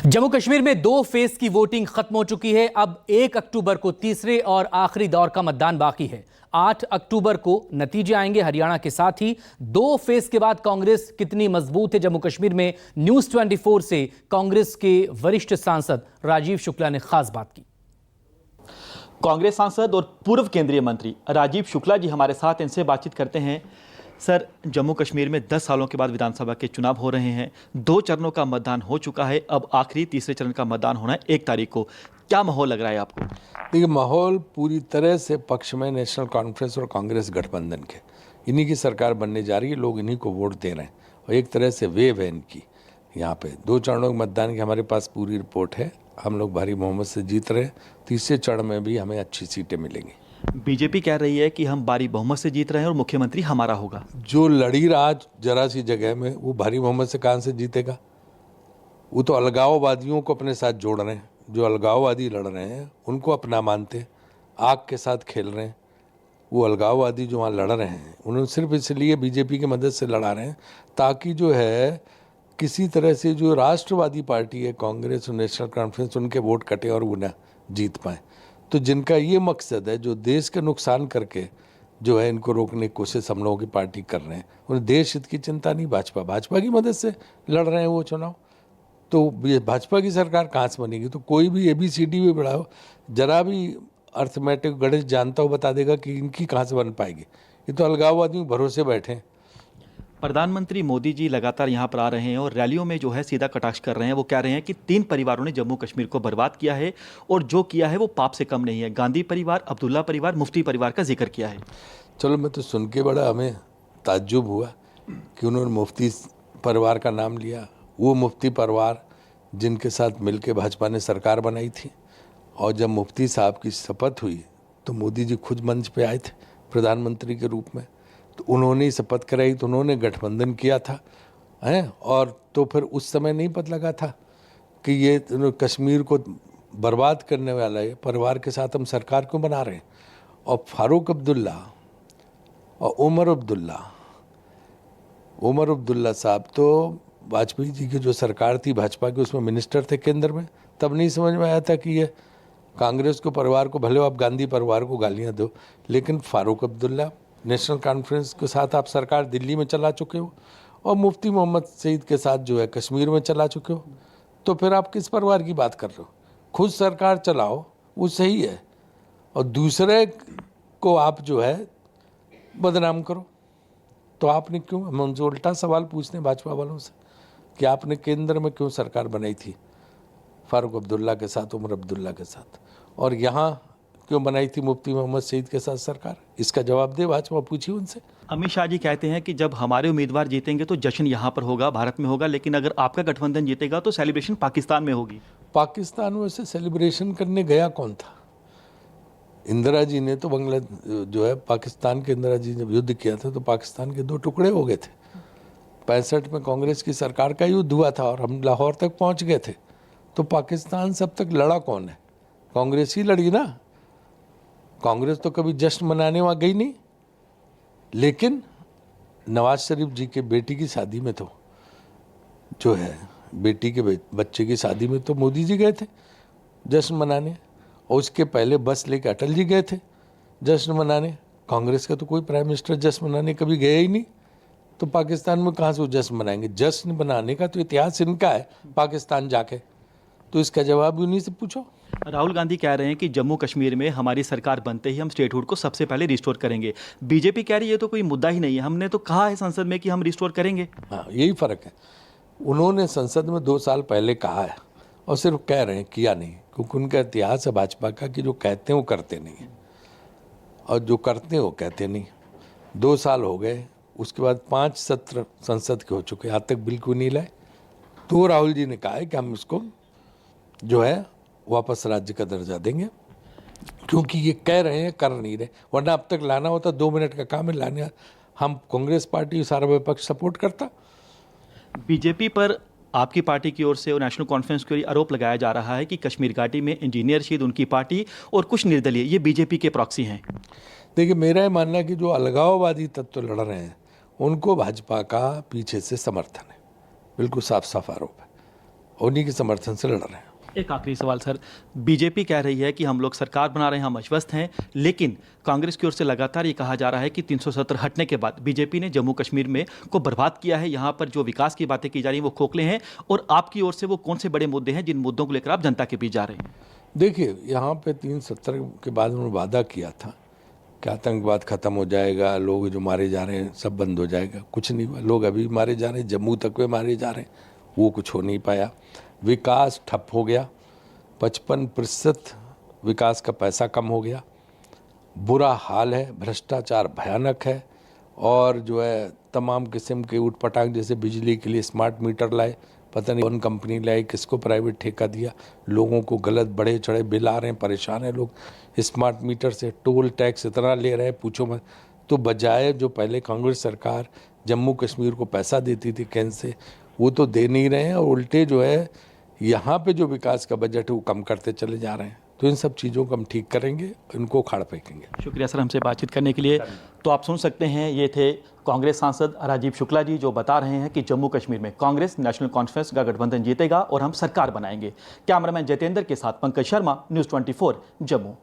जम्मू कश्मीर में 2 फेज की वोटिंग खत्म हो चुकी है। अब 1 अक्टूबर को तीसरे और आखिरी दौर का मतदान बाकी है। 8 अक्टूबर को नतीजे आएंगे। हरियाणा के साथ ही 2 फेज के बाद कांग्रेस कितनी मजबूत है जम्मू कश्मीर में, न्यूज 24 से कांग्रेस के वरिष्ठ सांसद राजीव शुक्ला ने खास बात की। कांग्रेस सांसद और पूर्व केंद्रीय मंत्री राजीव शुक्ला जी हमारे साथ, इनसे बातचीत करते हैं। सर, जम्मू कश्मीर में 10 सालों के बाद विधानसभा के चुनाव हो रहे हैं। 2 चरणों का मतदान हो चुका है, अब आखिरी तीसरे चरण का मतदान होना है 1 तारीख को। क्या माहौल लग रहा है आपको? देखिए, माहौल पूरी तरह से पक्ष में नेशनल कॉन्फ्रेंस और कांग्रेस गठबंधन के, इन्हीं की सरकार बनने जा रही है। लोग इन्हीं को वोट दे रहे हैं और एक तरह से वेव है इनकी। यहाँ पे 2 चरणों के मतदान की हमारे पास पूरी रिपोर्ट है। हम लोग भारी बहुमत से जीत रहे हैं। तीसरे चरण में भी हमें अच्छी सीटें मिलेंगी। बीजेपी कह रही है कि हम भारी बहुमत से जीत रहे हैं और मुख्यमंत्री हमारा होगा। जो लड़ी रहा जरा सी जगह में, वो भारी बहुमत से कहाँ से जीतेगा? वो तो अलगाववादियों को अपने साथ जोड़ रहे हैं। जो अलगाववादी लड़ रहे हैं उनको अपना मानते, आग के साथ खेल रहे हैं। वो अलगाववादी जो वहाँ लड़ रहे हैं, उन्होंने सिर्फ इसलिए बीजेपी की मदद से लड़ा रहे हैं ताकि जो है किसी तरह से जो राष्ट्रवादी पार्टी है कांग्रेस और नेशनल कॉन्फ्रेंस, उनके वोट कटे और वो ना जीत पाए। तो जिनका ये मकसद है, जो देश का नुकसान करके जो है इनको रोकने की कोशिश हम लोगों की पार्टी कर रहे हैं, उन्हें देश हित की चिंता नहीं। भाजपा की मदद से लड़ रहे हैं वो चुनाव। तो ये भाजपा की सरकार कहाँ से बनेगी? तो कोई भी ABCD भी बढ़ाओ, जरा भी अर्थमेटिक गणित जानता हो बता देगा कि इनकी कहाँ से बन पाएगी। ये तो अलगाववादियों के भरोसे बैठे हैं। प्रधानमंत्री मोदी जी लगातार यहाँ पर आ रहे हैं और रैलियों में जो है सीधा कटाक्ष कर रहे हैं। वो कह रहे हैं कि 3 परिवारों ने जम्मू कश्मीर को बर्बाद किया है और जो किया है वो पाप से कम नहीं है। गांधी परिवार, अब्दुल्ला परिवार, मुफ्ती परिवार का जिक्र किया है। चलो, मैं तो सुन के बड़ा हमें ताज्जुब हुआ कि उन्होंने मुफ्ती परिवार का नाम लिया। वो मुफ्ती परिवार जिनके साथ मिलकर भाजपा ने सरकार बनाई थी, और जब मुफ्ती साहब की शपथ हुई तो मोदी जी खुद मंच पे आए थे प्रधानमंत्री के रूप में। तो उन्होंने ही शपथ कराई, तो उन्होंने गठबंधन किया था हैं। और तो फिर उस समय नहीं पता लगा था कि ये कश्मीर को बर्बाद करने वाला है परिवार के साथ हम सरकार क्यों बना रहे हैं। और फारूक अब्दुल्ला और उमर अब्दुल्ला साहब तो वाजपेयी जी की जो सरकार थी भाजपा की, उसमें मिनिस्टर थे केंद्र में। तब नहीं समझ में आया था कि ये कांग्रेस को परिवार को, भले आप गांधी परिवार को गालियां दो, लेकिन फारूक अब्दुल्ला नेशनल कॉन्फ्रेंस के साथ आप सरकार दिल्ली में चला चुके हो और मुफ्ती मोहम्मद सईद के साथ जो है कश्मीर में चला चुके हो। तो फिर आप किस परिवार की बात कर रहे हो? खुद सरकार चलाओ, वो सही है, और दूसरे को आप जो है बदनाम करो। तो आपने क्यों, हम उनसे उल्टा सवाल पूछते हैं भाजपा वालों से कि आपने केंद्र में क्यों सरकार बनाई थी फारूक अब्दुल्ला के साथ, उमर अब्दुल्ला के साथ, और यहाँ क्यों बनाई थी मुफ्ती मोहम्मद सईद के साथ सरकार? इसका जवाब दे भाजपा, पूछिए उनसे। अमित शाह जी कहते हैं कि जब हमारे उम्मीदवार जीतेंगे तो जश्न यहाँ पर होगा, भारत में होगा, लेकिन अगर आपका गठबंधन जीतेगा तो सेलिब्रेशन पाकिस्तान में होगी। पाकिस्तान में से सेलिब्रेशन करने गया कौन था? इंदिरा जी ने तो बांग्ला जो है पाकिस्तान के, इंदिरा जी जब युद्ध किया था तो पाकिस्तान के 2 टुकड़े हो गए थे। 65 में कांग्रेस की सरकार का युद्ध हुआ था और हम लाहौर तक पहुंच गए थे। तो पाकिस्तान से अब तक लड़ा कौन है? कांग्रेस ही लड़ी ना। कांग्रेस तो कभी जश्न मनाने वहाँ गई नहीं। लेकिन नवाज शरीफ जी के बेटी की शादी में तो जो है, बेटी के बच्चे की शादी में तो मोदी जी गए थे जश्न मनाने, और उसके पहले बस लेके अटल जी गए थे जश्न मनाने। कांग्रेस का तो कोई प्राइम मिनिस्टर जश्न मनाने कभी गया ही नहीं। तो पाकिस्तान में कहाँ से वो जश्न मनाएंगे? जश्न मनाने का तो इतिहास इनका है पाकिस्तान जाके। तो इसका जवाब उन्हीं से पूछो। राहुल गांधी कह रहे हैं कि जम्मू कश्मीर में हमारी सरकार बनते ही हम स्टेटहुड को सबसे पहले रिस्टोर करेंगे। बीजेपी कह रही है ये तो कोई मुद्दा ही नहीं है, हमने तो कहा है संसद में कि हम रिस्टोर करेंगे। हाँ, यही फर्क है। उन्होंने संसद में 2 साल पहले कहा है और सिर्फ कह रहे हैं, किया नहीं। क्योंकि उनका इतिहास है भाजपा का कि जो कहते हैं वो करते नहीं है, और जो करते हैं वो कहते नहीं। 2 साल हो गए, उसके बाद 5 सत्र संसद के हो चुके, आज तक बिल्कुल नहीं लाए। तो राहुल जी ने कहा है कि हम इसको जो है वापस राज्य का दर्जा देंगे, क्योंकि ये कह रहे हैं, कर नहीं रहे। वरना अब तक लाना होता 2 मिनट का काम है लाने। हम कांग्रेस पार्टी सारा विपक्ष सपोर्ट करता। बीजेपी पर आपकी पार्टी की ओर से और नेशनल कॉन्फ्रेंस की ओर आरोप लगाया जा रहा है कि कश्मीर घाटी में इंजीनियर रशीद, उनकी पार्टी और कुछ निर्दलीय, ये बीजेपी के प्रॉक्सी हैं। देखिए, मेरा ये मानना है कि जो अलगाववादी तत्व लड़ रहे हैं उनको भाजपा का पीछे से समर्थन है, बिल्कुल साफ साफ आरोप है। उन्हीं के समर्थन से लड़ रहे हैं। एक आखिरी सवाल सर, बीजेपी कह रही है कि हम लोग सरकार बना रहे हैं, हम आश्वस्त हैं, लेकिन कांग्रेस की ओर से लगातार ये कहा जा रहा है कि 370 हटने के बाद बीजेपी ने जम्मू कश्मीर में को बर्बाद किया है, यहाँ पर जो विकास की बातें की जा रही हैं वो खोखले हैं, और आपकी ओर से वो कौन से बड़े मुद्दे हैं जिन मुद्दों को लेकर आप जनता के बीच जा रहे हैं? देखिए, यहाँ पे 370 के बाद उन्होंने वादा किया था कि आतंकवाद खत्म हो जाएगा, लोग जो मारे जा रहे हैं सब बंद हो जाएगा। कुछ नहीं हुआ, लोग अभी मारे जा रहे हैं, जम्मू तक में मारे जा रहे हैं, वो कुछ हो नहीं पाया। विकास ठप हो गया, 55% विकास का पैसा कम हो गया, बुरा हाल है, भ्रष्टाचार भयानक है, और जो है तमाम किस्म के उटपटांग, जैसे बिजली के लिए स्मार्ट मीटर लाए, पता नहीं कौन कंपनी लाई, किसको प्राइवेट ठेका दिया, लोगों को गलत बढ़े चढ़े बिल आ रहे हैं, परेशान है लोग स्मार्ट मीटर से। टोल टैक्स इतना ले रहे हैं पूछो मत। तो बजाय जो पहले कांग्रेस सरकार जम्मू कश्मीर को पैसा देती थी केंद्र से, वो तो दे नहीं रहे हैं, और उल्टे जो है यहाँ पे जो विकास का बजट है वो कम करते चले जा रहे हैं। तो इन सब चीज़ों को हम ठीक करेंगे, इनको उखाड़ फेंकेंगे। शुक्रिया सर हमसे बातचीत करने के लिए। तो आप सुन सकते हैं, ये थे कांग्रेस सांसद राजीव शुक्ला जी, जो बता रहे हैं कि जम्मू कश्मीर में कांग्रेस नेशनल कॉन्फ्रेंस का गठबंधन जीतेगा और हम सरकार बनाएंगे। कैमरामैन जितेंद्र के साथ पंकज शर्मा, न्यूज़ 24 जम्मू।